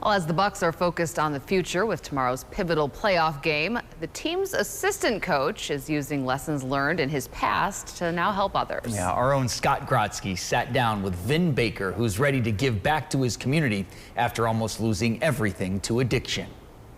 Well, as the Bucks are focused on the future with tomorrow's pivotal playoff game, the team's assistant coach is using lessons learned in his past to now help others. Yeah, our own Scott Grotsky sat down with Vin Baker, who's ready to give back to his community after almost losing everything to addiction.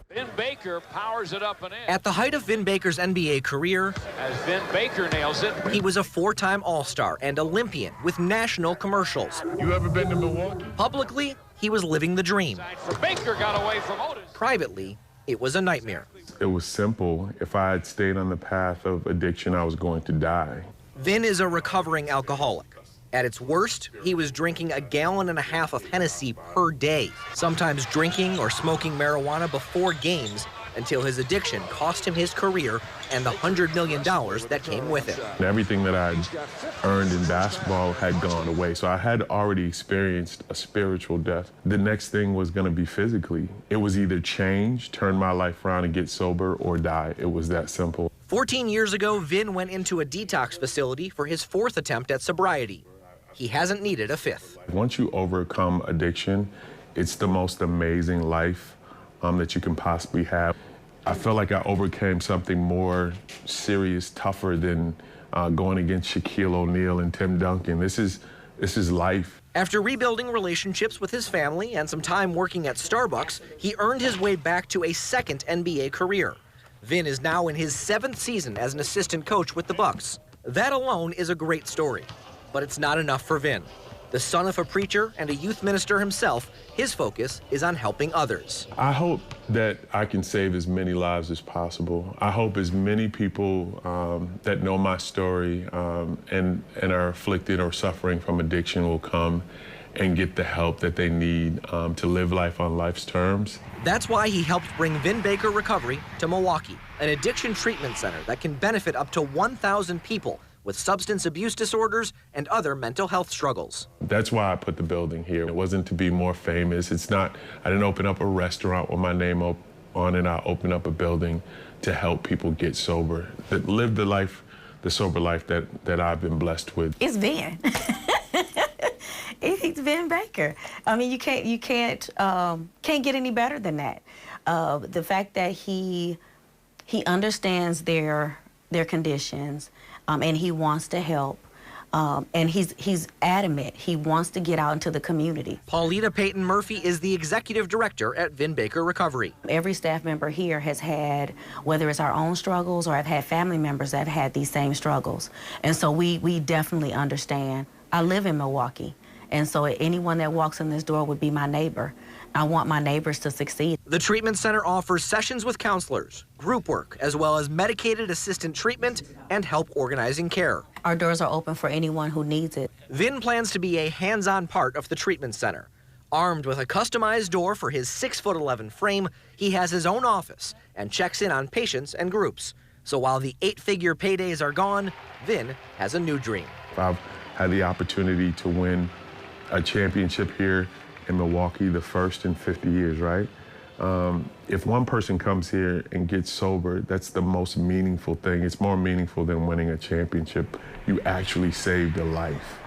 Vin Baker powers it up and in. At the height of Vin Baker's NBA career, As Vin Baker nails it. he was a four-time All-Star and Olympian with national commercials. You ever been to Milwaukee? Publicly, he was living the dream. For Baker got away from Otis. Privately, it was a nightmare. It was simple. If I had stayed on the path of addiction, I was going to die. Vin is a recovering alcoholic. At its worst, he was drinking 1.5 gallons of Hennessy per day, sometimes drinking or smoking marijuana before games until his addiction cost him his career and the $100 million that came with it. Everything that I'd earned in basketball had gone away, so I had already experienced a spiritual death. The next thing was going to be physically. It was either change, turn my life around and get sober, or die. It was that simple. 14 years ago, Vin went into a detox facility for his 4th attempt at sobriety. He hasn't needed a 5th. Once you overcome addiction, it's the most amazing life that you can possibly have. I feel like I overcame something more serious, tougher than going against Shaquille O'Neal and Tim Duncan. This is life. After rebuilding relationships with his family and some time working at Starbucks, he earned his way back to a 2nd NBA career. Vin is now in his 7th season as an assistant coach with the Bucks. That alone is a great story, but it's not enough for Vin. The son of a preacher and a youth minister himself, his focus is on helping others. I hope that I can save as many lives as possible. I hope as many people that know my story and are afflicted or suffering from addiction will come and get the help that they need to live life on life's terms. That's why he helped bring Vin Baker Recovery to Milwaukee, an addiction treatment center that can benefit up to 1,000 people with substance abuse disorders and other mental health struggles. That's why I put the building here. It wasn't to be more famous. It's not, I didn't open up a restaurant with my name on it. I opened up a building to help people get sober, that live the life, the sober life that I've been blessed with. It's Vin. It's Vin Baker. I mean, you can't get any better than that. The fact that he understands their conditions, and he wants to help, and he's adamant. He wants to get out into the community. Paulina Peyton Murphy is the executive director at Vin Baker Recovery. Every staff member here has had, whether it's our own struggles or I've had family members that have had these same struggles. And so we definitely understand. I live in Milwaukee, and so anyone that walks in this door would be my neighbor. I want my neighbors to succeed. The treatment center offers sessions with counselors, group work, as well as medicated assistant treatment and help organizing care. Our doors are open for anyone who needs it. Vin plans to be a hands-on part of the treatment center. Armed with a customized door for his 6'11" frame, he has his own office and checks in on patients and groups. So while the 8-figure paydays are gone, Vin has a new dream. I've had the opportunity to win a championship here in Milwaukee, the first in 50 years, right? If one person comes here and gets sober, that's the most meaningful thing. It's more meaningful than winning a championship. You actually saved a life.